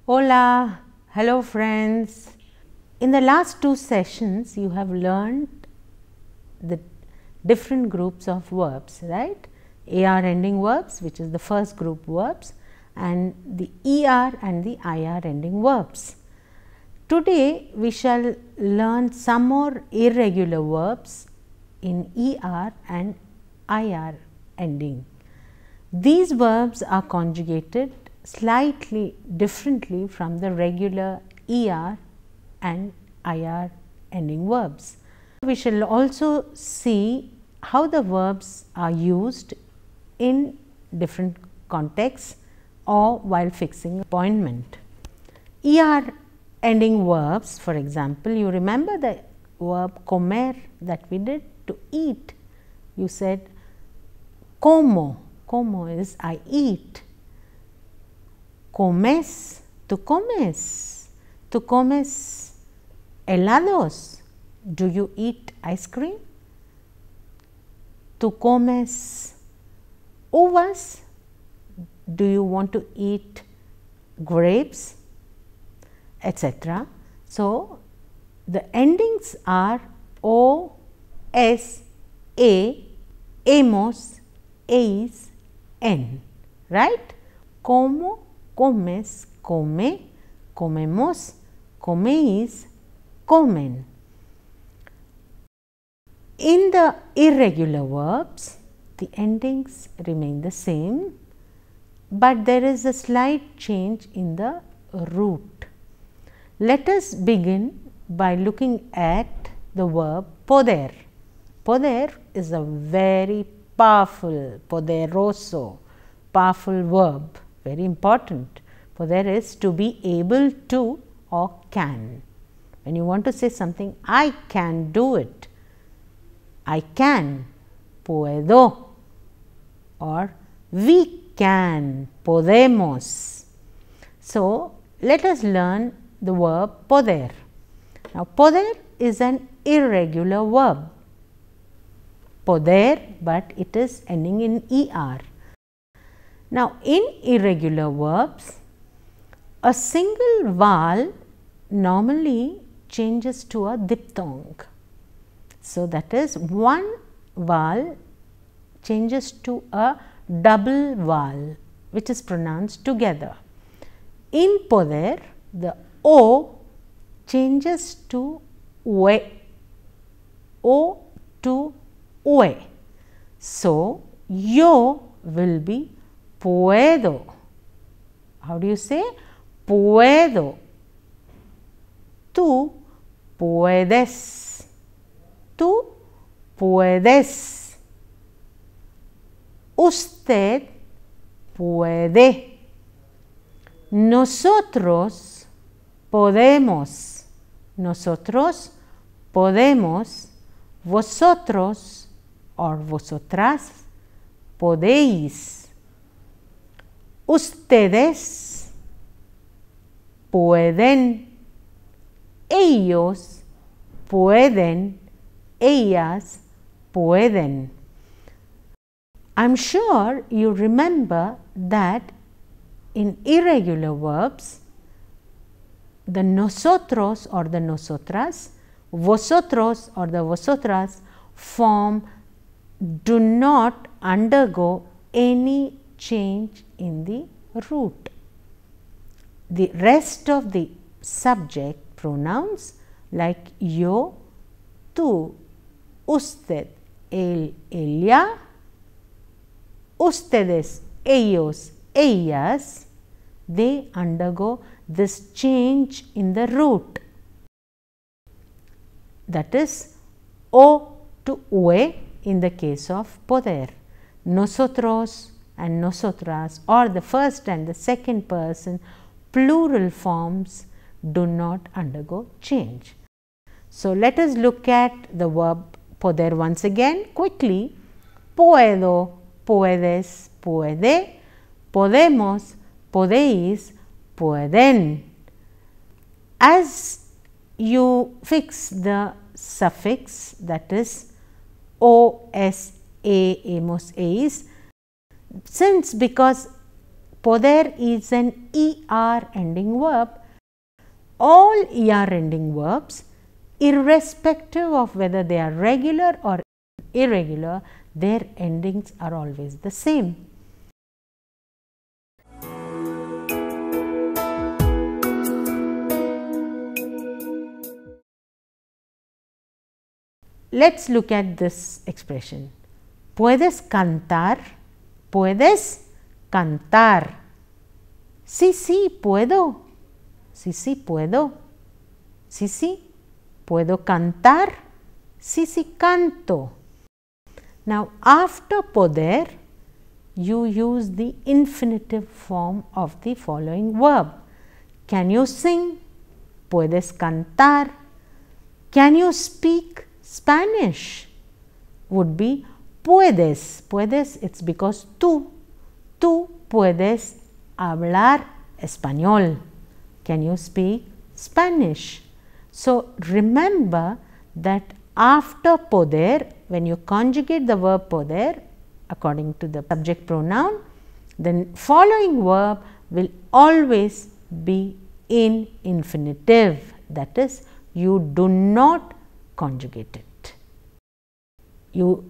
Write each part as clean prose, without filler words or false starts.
Hola, hello friends. In the last two sessions, you have learned the different groups of verbs, right? AR ending verbs, which is the first group verbs, and the ER and the IR ending verbs. Today, we shall learn some more irregular verbs in ER and IR ending. These verbs are conjugated slightly differently from the regular ER and IR ending verbs. We shall also see how the verbs are used in different contexts or while fixing appointment. ER ending verbs, for example, you remember the verb comer that we did, to eat. You said como, como is I eat. Comes, tú comes helados, do you eat ice cream? Tú comes uvas, do you want to eat grapes, etc. So, the endings are o, s, a, hemos, eis, en, right? Como, comes, come, comemos, comeis, comen. In the irregular verbs, the endings remain the same, but there is a slight change in the root. Let us begin by looking at the verb poder. Poder is a very powerful, poderoso, powerful verb, very important. Poder is to be able to or can. When you want to say something, I can do it, I can, puedo, or we can, podemos. So, let us learn the verb poder. Now, poder is an irregular verb, poder, but it is ending in ER. Now, in irregular verbs, a single vowel normally changes to a diphthong. So, that is one vowel changes to a double vowel which is pronounced together. In poder, the O changes to ue, O to ue. So, yo will be puedo. How do you say? Puedo. Tú puedes. Tú puedes. Usted puede. Nosotros podemos. Nosotros podemos. Vosotros or vosotras podéis. Ustedes pueden. Ellos pueden. Ellas pueden. I am sure you remember that in irregular verbs, the nosotros or the nosotras, vosotros or the vosotras form do not undergo any change in the root. The rest of the subject pronouns like yo, tú, usted, él, ella, ustedes, ellos, ellas, they undergo this change in the root, that is o to ue in the case of poder. Nosotros and nosotras, or the first and the second person plural forms, do not undergo change. So, let us look at the verb poder once again quickly. Puedo, puedes, puede, podemos, podéis, pueden. As you fix the suffix, that is o, s, a, hemos, eis, because poder is an ER ending verb. All ER ending verbs, irrespective of whether they are regular or irregular, their endings are always the same. Let's look at this expression. Puedes cantar. Puedes cantar. Sí, sí, puedo. Sí, sí, puedo. Sí, sí, puedo cantar. Sí, sí, canto. Now, after poder, you use the infinitive form of the following verb. Can you sing? Puedes cantar. Can you speak Spanish? Would be puedes. Puedes, it's because tú puedes hablar español. Can you speak Spanish? So, remember that after poder, when you conjugate the verb poder according to the subject pronoun, then following verb will always be in infinitive. That is, you do not conjugate it. You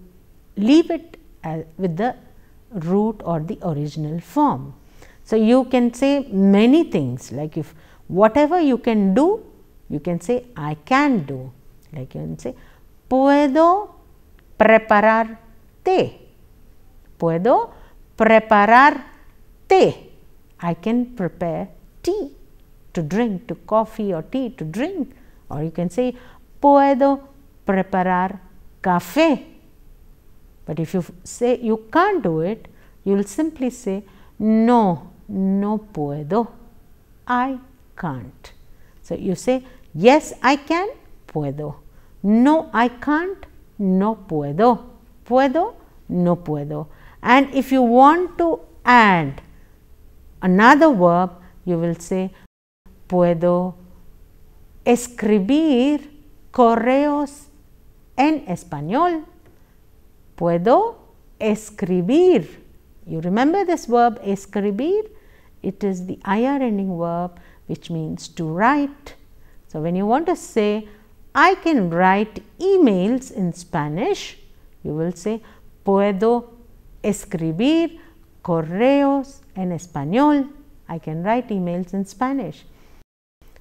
leave it with the root or the original form. So, you can say many things, like if whatever you can do, you can say I can do. Like you can say puedo preparar té. Puedo preparar té. I can prepare tea to drink, to coffee or tea to drink. Or you can say puedo preparar café. But if you say you can't do it, you will simply say no, no puedo, I can't. So, you say yes, I can, puedo. No, I can't, no puedo. Puedo, no puedo. And if you want to add another verb, you will say puedo escribir correos en español. Puedo escribir. You remember this verb escribir? It is the IR ending verb which means to write. So, when you want to say I can write emails in Spanish, you will say puedo escribir correos en español. I can write emails in Spanish.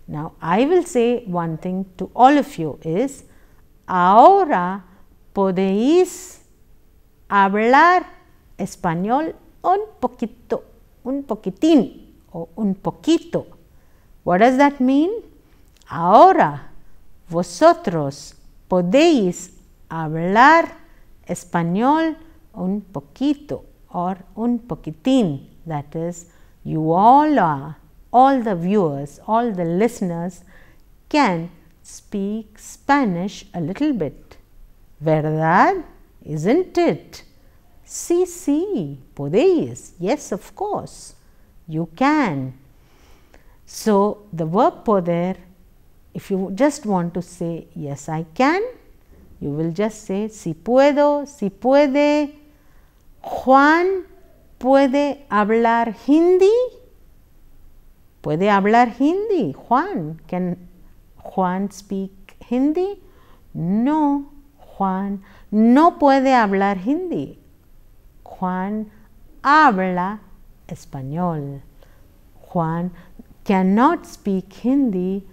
Now, I will say one thing to all of you is ahora podéis hablar español un poquito, un poquitín o un poquito. What does that mean? Ahora vosotros podéis hablar español un poquito or un poquitín. That is, you all are, all the viewers, all the listeners can speak Spanish a little bit. ¿Verdad? Isn't it? Sí, sí, podéis. Yes, of course, you can. So, the verb poder, if you just want to say yes, I can, you will just say si puedo, si puede. Juan puede hablar Hindi. Puede hablar Hindi. Juan, can Juan speak Hindi? No, Juan no puede hablar Hindi. Juan habla español. Juan cannot speak Hindi.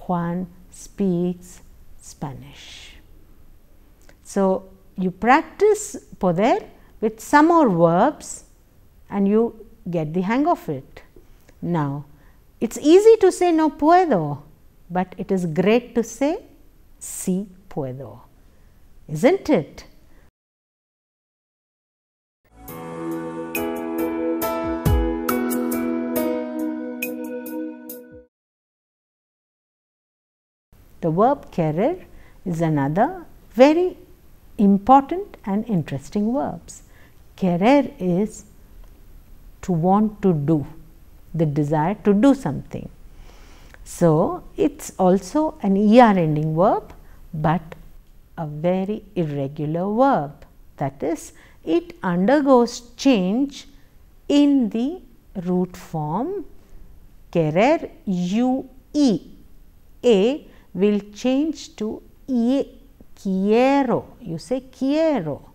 Juan speaks Spanish. So, you practice poder with some more verbs and you get the hang of it. Now, it's easy to say no puedo, but it is great to say sí puedo, isn't it? The verb querer is another very important and interesting verbs. Querer is to want to do, the desire to do something. So, it's also an ER ending verb, but a very irregular verb. That is, it undergoes change in the root form querer, UE. A will change to E, quiero. You say quiero.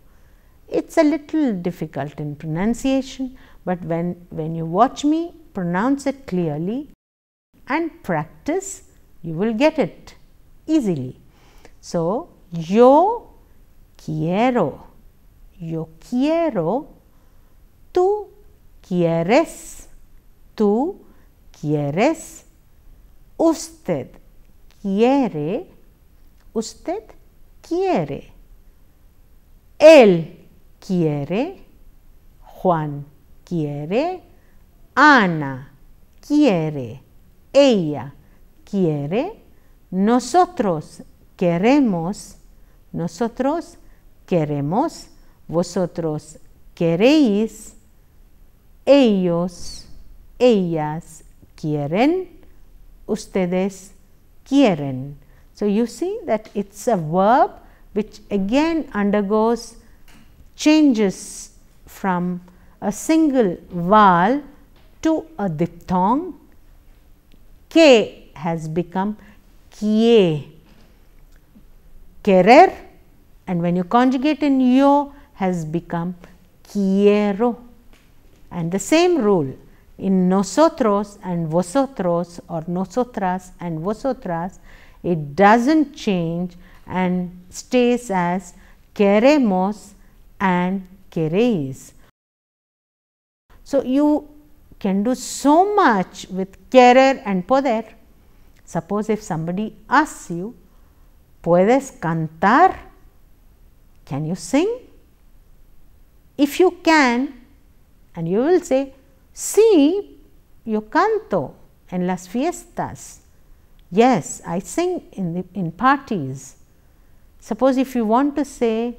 It's a little difficult in pronunciation, but when you watch me pronounce it clearly and practice, you will get it easily. So, yo quiero, tú quieres, usted quiere, él quiere, Juan quiere, Ana quiere, ella quiere, nosotros queremos, vosotros queréis, ellos, ellas quieren, ustedes quieren. So, you see that it's a verb which again undergoes changes from a single vowel to a diphthong. Que has become kie. Querer, and when you conjugate in yo, has become quiero. And the same rule in nosotros and vosotros, or nosotras and vosotras, it doesn't change and stays as queremos and queréis. So, you can do so much with querer and poder. Suppose if somebody asks you, ¿puedes cantar? Can you sing? If you can, and you will say, sí, yo canto en las fiestas. Yes, I sing in parties. Suppose if you want to say,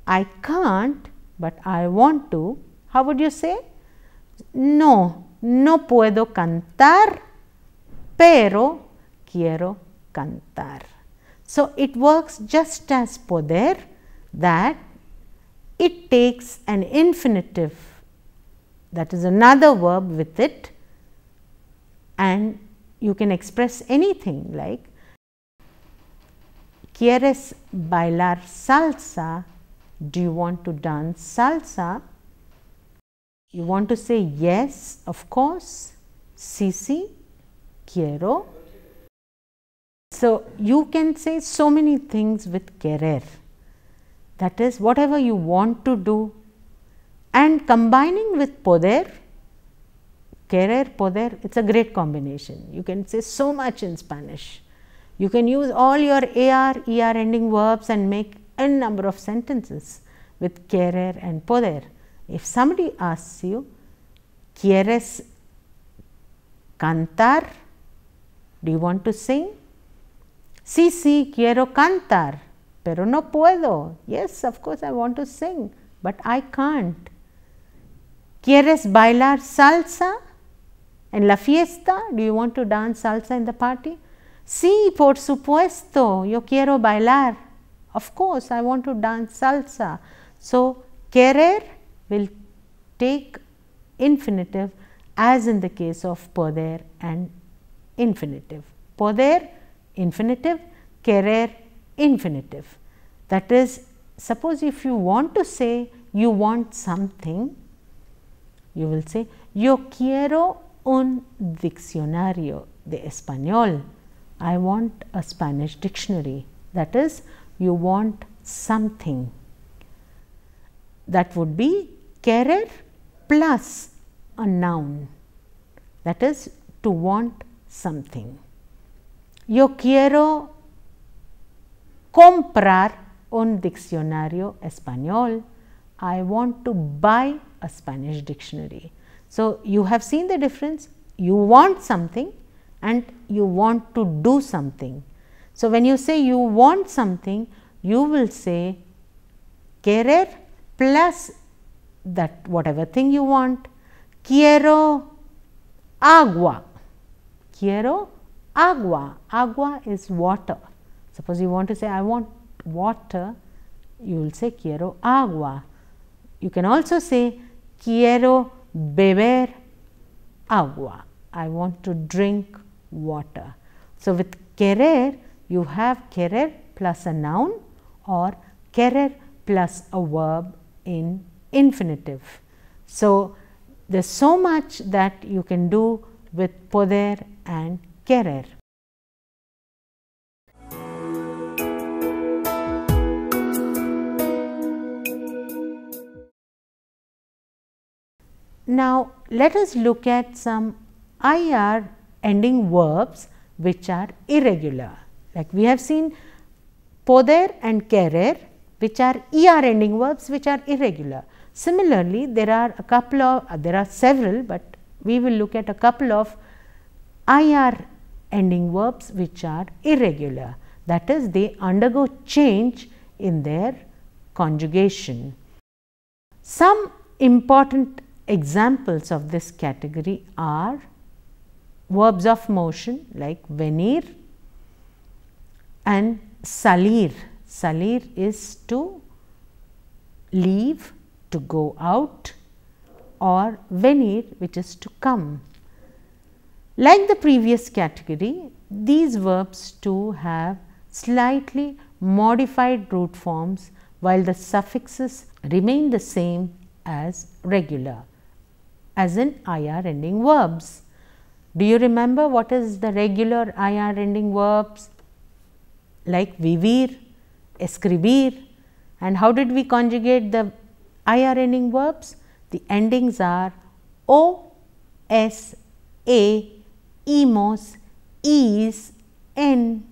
I can't, but I want to, how would you say? No, no puedo cantar, pero quiero cantar. So, it works just as poder, that it takes an infinitive, that is another verb with it, and you can express anything like, ¿Quieres bailar salsa? Do you want to dance salsa? You want to say yes, of course, sí, sí, quiero. So, you can say so many things with querer, that is whatever you want to do, and combining with poder, querer, poder, it's a great combination. You can say so much in Spanish. You can use all your AR, ER ending verbs and make n number of sentences with querer and poder. If somebody asks you, ¿Quieres cantar? Do you want to sing? Sí, sí, quiero cantar, pero no puedo. Yes, of course I want to sing, but I can't. ¿Quieres bailar salsa en la fiesta? Do you want to dance salsa in the party? Sí, por supuesto, yo quiero bailar. Of course, I want to dance salsa. So, querer will take infinitive as in the case of poder and infinitive. Poder, infinitive, querer, infinitive. That is, suppose if you want to say you want something, you will say, yo quiero un diccionario de español. I want a Spanish dictionary. That is, you want something. That would be querer plus a noun. That is, to want something. Yo quiero comprar un diccionario español. I want to buy a Spanish dictionary. So, you have seen the difference. You want something and you want to do something. So, when you say you want something, you will say querer plus that whatever thing you want. Quiero agua. Quiero agua. Agua is water. Suppose you want to say I want water, you will say quiero agua. You can also say quiero beber agua. I want to drink water. So, with querer, you have querer plus a noun or querer plus a verb in infinitive. So, there is so much that you can do with poder and querer. Now, let us look at some IR ending verbs which are irregular. Like we have seen poder and querer, which are ER ending verbs which are irregular. Similarly, there are several, but we will look at a couple of IR ending verbs which are irregular. That is, they undergo change in their conjugation. Some important examples of this category are verbs of motion like venir and salir. Salir is to leave, to go out, or venir, which is to come. Like the previous category, these verbs too have slightly modified root forms, while the suffixes remain the same as regular, as in IR ending verbs. Do you remember what is the regular IR ending verbs? Like vivir, escribir. And how did we conjugate the IR ending verbs? The endings are O, S, A, imos, is, n.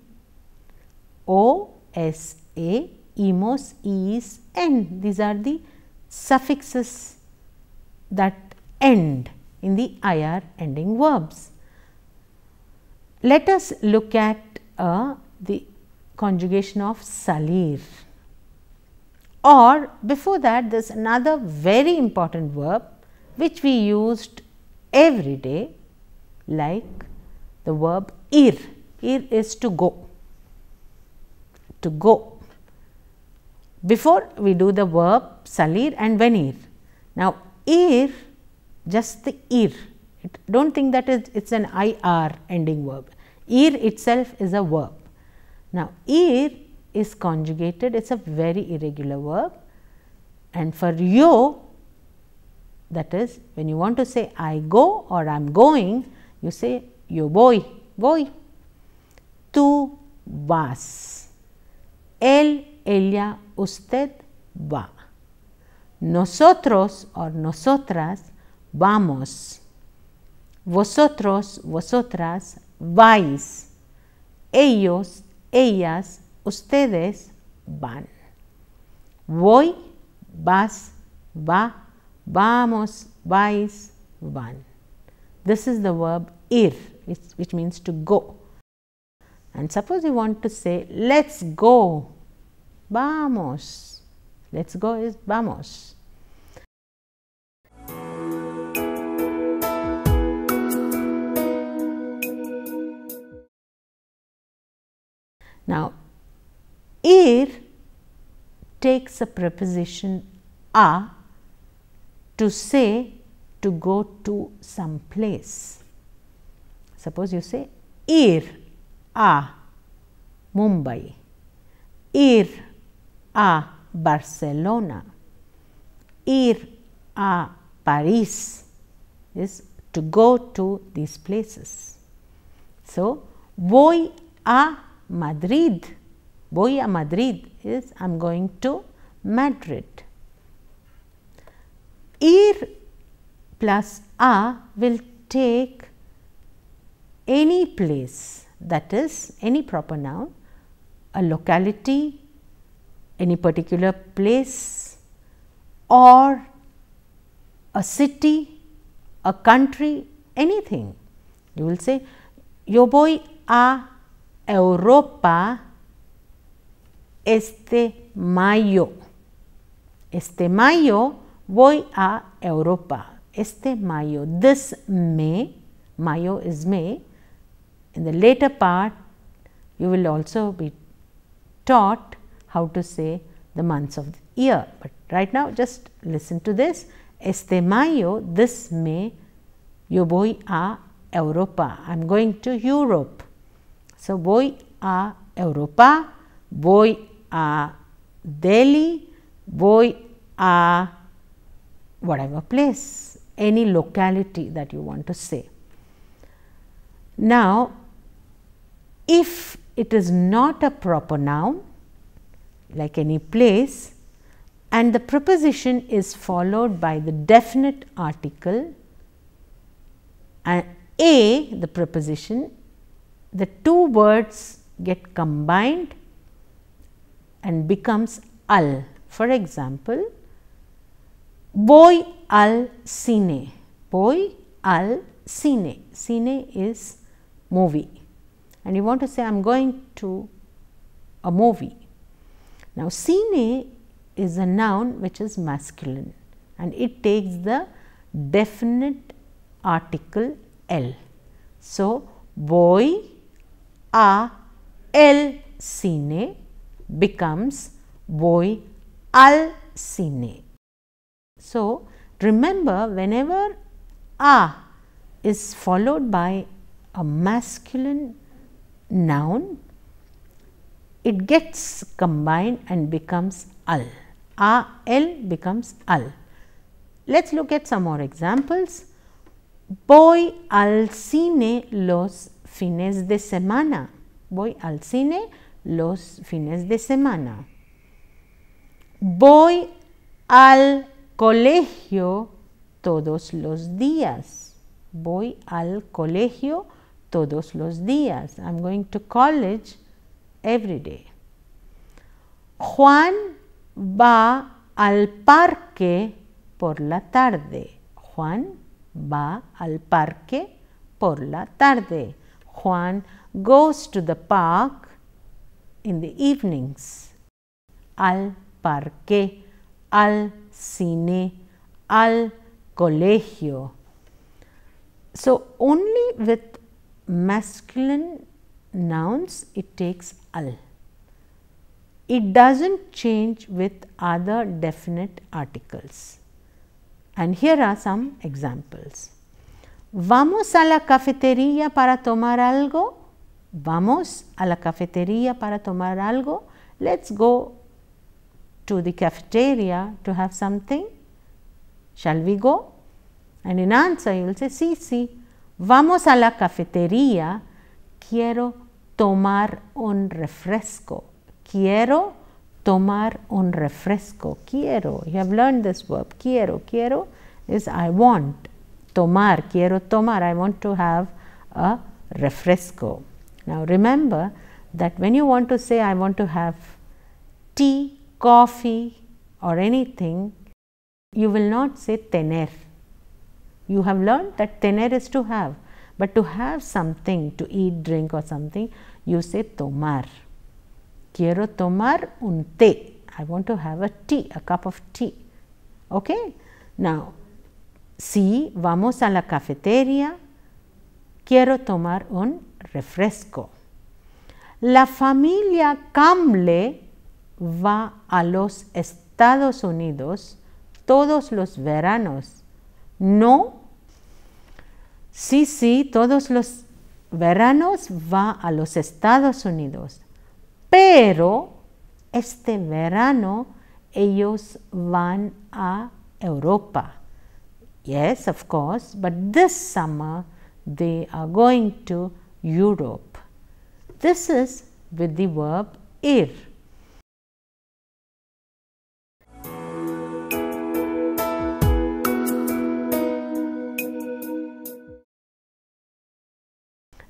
O, S, A, imos, is, n. These are the suffixes that end in the IR ending verbs. Let us look at the conjugation of salir. Or before that, there is another very important verb which we used every day, like the verb ir. Ir is to go. To go. Before we do the verb salir and venir. Now, ir, just the ir. Do not think that it is an IR ending verb. Ir itself is a verb. Now, ir is conjugated, it is a very irregular verb, and for yo, that is when you want to say I go or I am going, you say yo voy, voy. Tú vas. Él, ella, usted va. Nosotros or nosotras vamos. Vosotros, vosotras vais. Ellos, ellas, ustedes van. Voy, vas, va, vamos, vais, van. This is the verb ir, which means to go. And suppose you want to say let's go, vamos. Let's go is vamos. Now, ir takes a preposition a to say to go to some place. Suppose you say ir a Mumbai, ir a Barcelona, ir a Paris is to go to these places. So, voy a Madrid. Voy a Madrid is I am going to Madrid. Ir plus a will take any place, that is any proper noun, a locality, any particular place, or a city, a country, anything. You will say yo voy a Europa este mayo. Este mayo voy a Europa. Este mayo. This May, mayo is May. In the later part, you will also be taught how to say the months of the year. But right now, just listen to this. Este mayo, this May, yo voy a Europa. I'm going to Europe. So, voy a Europa, voy a Delhi, voy a whatever place, any locality that you want to say. Now, if it is not a proper noun, like any place, and the preposition is followed by the definite article, and the preposition, the two words get combined and becomes al. For example, voy al cine. Voy al cine. Cine is movie. And you want to say, I am going to a movie. Now, cine is a noun which is masculine and it takes the definite article el. So, voy a el cine becomes voy al cine. So, remember, whenever a is followed by a masculine noun, it gets combined and becomes al. El becomes al. Let's look at some more examples. Voy al cine los fines de semana. Voy al cine los fines de semana. Voy al colegio todos los días. Voy al colegio todos los días. I'm going to college every day. Juan va al parque por la tarde. Juan va al parque por la tarde. Juan goes to the park in the evenings. Al parque, al cine, al colegio. So, only with masculine nouns it takes al. It doesn't change with other definite articles. And here are some examples. ¿Vamos a la cafetería para tomar algo? ¿Vamos a la cafetería para tomar algo? Let's go to the cafeteria to have something. Shall we go? And in answer you will say, sí, sí. Vamos a la cafetería. Quiero tomar un refresco. Quiero tomar un refresco. Quiero. You have learned this verb. Quiero. Quiero is I want. Tomar. Quiero tomar. I want to have a refresco. Now remember that when you want to say I want to have tea, coffee or anything, you will not say tener. You have learned that tener is to have, but to have something, to eat, drink or something, you say tomar. Quiero tomar un té. I want to have a tea, a cup of tea. Okay? Now, sí, vamos a la cafetería. Quiero tomar un refresco. La familia Camble va a los Estados Unidos todos los veranos. No. Sí, sí, todos los veranos va a los Estados Unidos. Pero este verano ellos van a Europa. Yes, of course, but this summer they are going to Europe. This is with the verb ir.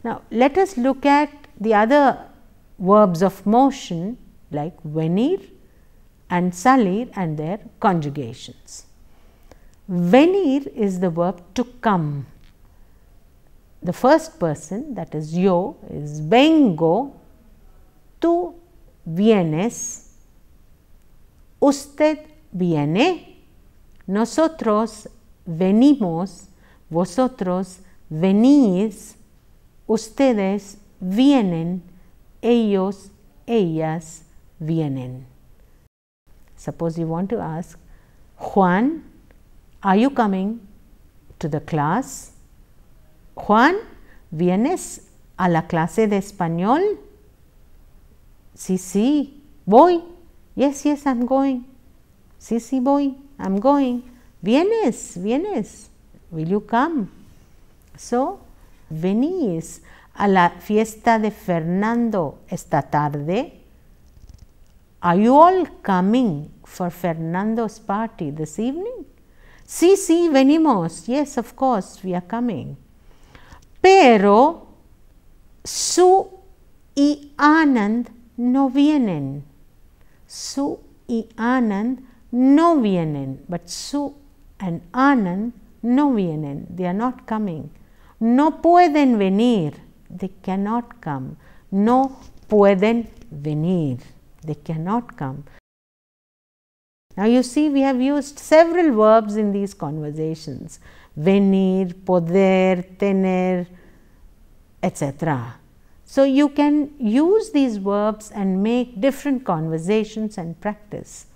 Now, let us look at the other verbs of motion like venir and salir and their conjugations. Venir is the verb to come. The first person, that is yo, is vengo, tú vienes, usted viene, nosotros venimos, vosotros venís, ustedes vienen, ellos, ellas vienen. Suppose you want to ask, Juan, Are you coming to the class? Juan, ¿vienes a la clase de español? Sí, sí, voy. Yes, yes, I'm going. Sí, sí, voy. I'm going. ¿Vienes? ¿Vienes? Will you come? So, ¿venís a la fiesta de Fernando esta tarde? Are you all coming for Fernando's party this evening? Sí, sí, venimos. Yes, of course, we are coming. Pero Su y Anand no vienen. Su y Anand no vienen. But Su and Anand no vienen. They are not coming. No pueden venir. They cannot come. No pueden venir. They cannot come. Now you see, we have used several verbs in these conversations. Venir, poder, tener, etc. So you can use these verbs and make different conversations and practice.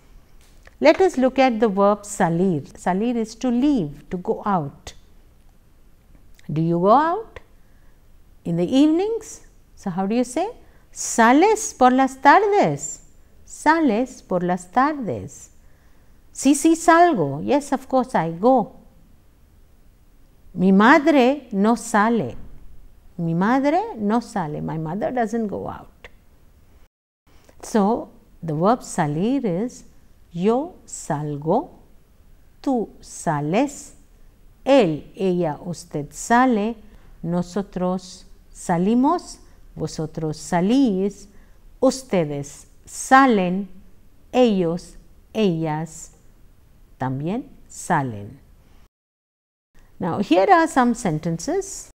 Let us look at the verb salir. Salir is to leave, to go out. Do you go out in the evenings? So how do you say? Sales por las tardes. Sales por las tardes. Sí, sí, salgo. Yes, of course, I go. Mi madre no sale. Mi madre no sale. My mother doesn't go out. So, the verb salir is yo salgo, tú sales, él, ella, usted sale, nosotros salimos, vosotros salís, ustedes salen, ellos, ellas también salen. Now, here are some sentences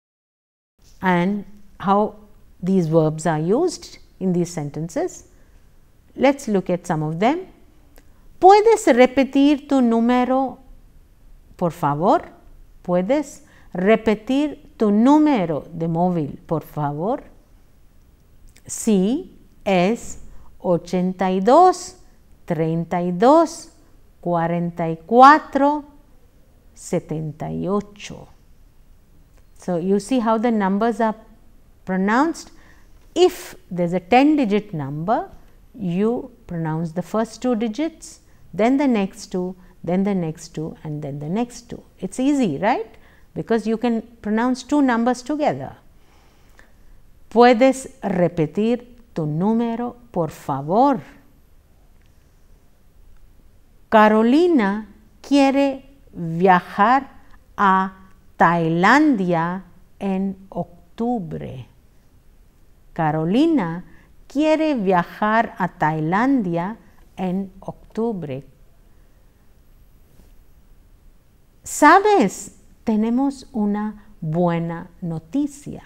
and how these verbs are used in these sentences. Let's look at some of them. ¿Puedes repetir tu número, por favor? ¿Puedes repetir tu número de móvil, por favor? Sí, es 82 32 44 78. So, you see how the numbers are pronounced. If there is a 10-digit number, you pronounce the first 2 digits, then the next 2, then the next 2 and then the next 2. It is easy, right? Because you can pronounce 2 numbers together. ¿Puedes repetir tu número, por favor? Carolina quiere viajar a Tailandia en octubre. Carolina quiere viajar a Tailandia en octubre. ¿Sabes? Tenemos una buena noticia.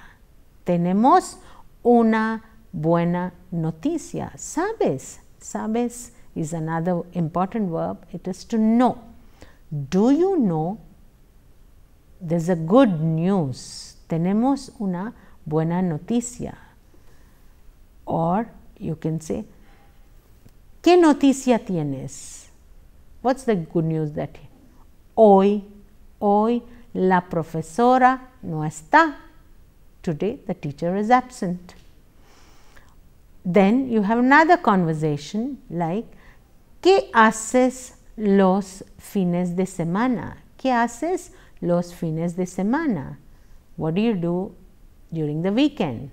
Tenemos una buena noticia. ¿Sabes? ¿Sabes? Is another important verb. It is to know. Do you know? There's a good news. Tenemos una buena noticia. Or you can say, ¿qué noticia tienes? What's the good news that hoy la profesora no está. Today the teacher is absent. Then you have another conversation like, ¿qué haces los fines de semana? ¿Qué haces los fines de semana? What do you do during the weekend?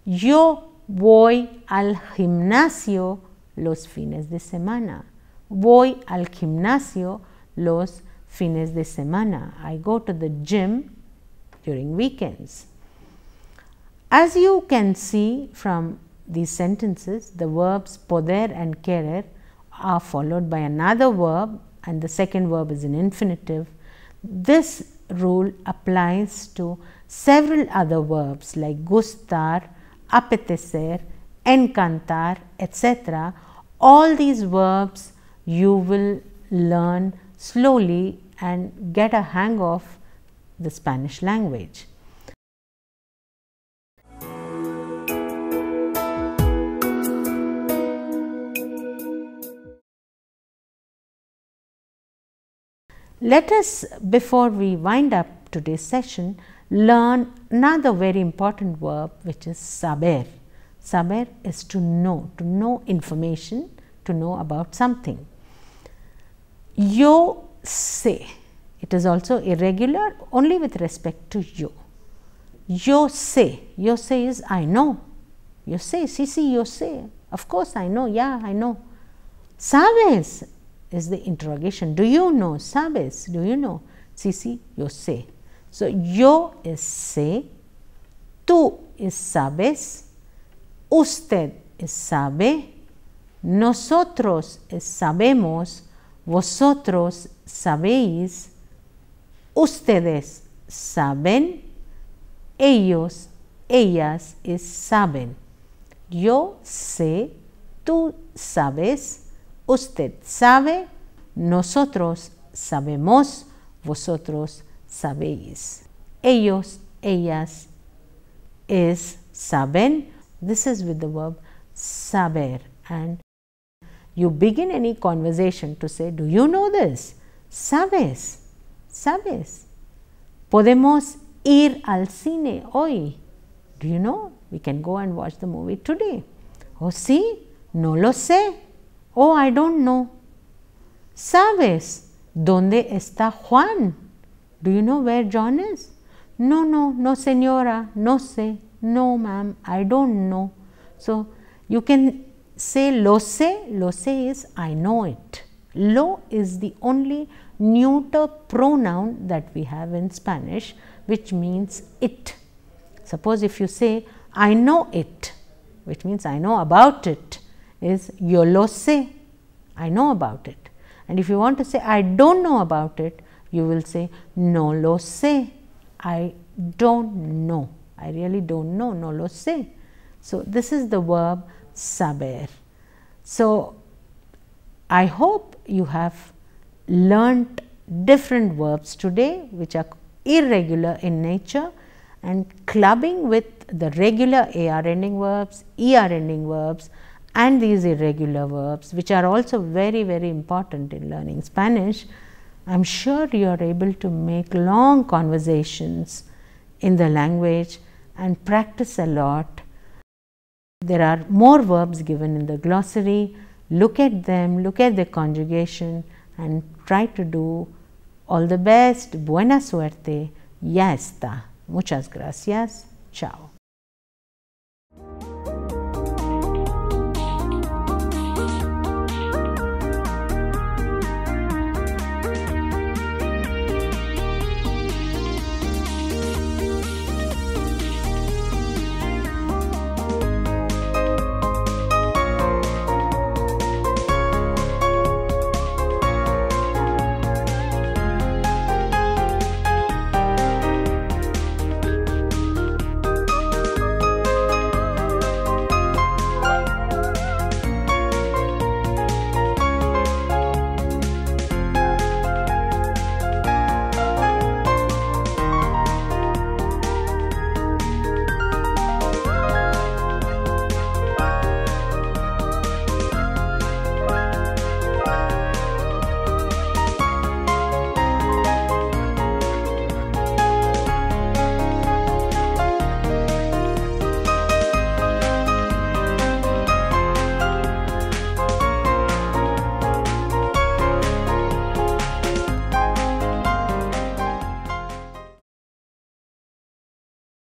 Yo voy al gimnasio los fines de semana. Voy al gimnasio los fines de semana. I go to the gym during weekends. As you can see from these sentences, the verbs poder and querer are followed by another verb, and the second verb is an infinitive. This rule applies to several other verbs like gustar, apetecer, encantar, etc. All these verbs you will learn slowly and get a hang of the Spanish language. Let us, before we wind up today's session, learn another very important verb, which is saber. Saber is to know information, to know about something. Yo sé, it is also irregular only with respect to yo. Yo sé is I know. Yo sé, sí, yo sé. Of course I know, yeah, I know. Sabes is the interrogation. Do you know? Sabes, do you know? Sí, yo sé. So, yo is sé, tú is sabes, usted is sabe, nosotros es sabemos, vosotros sabéis, ustedes saben, ellos, ellas es saben. Yo sé, tú sabes, usted sabe, nosotros sabemos, vosotros sabéis. Ellos, ellas es saben. This is with the verb saber, and you begin any conversation to say, do you know this? Sabes, sabes. Podemos ir al cine hoy. Do you know? We can go and watch the movie today. Oh, sí, no lo sé. Oh, I don't know. ¿Sabes dónde está Juan? Do you know where John is? No, señora, no sé. No, ma'am, I don't know. So, you can say lo sé. Lo sé is I know it. Lo is the only neuter pronoun that we have in Spanish, which means it. Suppose if you say I know it, which means I know about it, is yo lo sé, I know about it. And if you want to say I don't know about it, you will say no lo sé, I don't know, I really don't know, no lo sé. So, this is the verb saber. So, I hope you have learnt different verbs today which are irregular in nature, and clubbing with the regular AR ending verbs, ER ending verbs, and these irregular verbs, which are also very, very important in learning Spanish. I am sure you are able to make long conversations in the language and practice a lot. There are more verbs given in the glossary. Look at them, look at the conjugation, and try to do. All the best. Buena suerte. Ya está. Muchas gracias. Chao.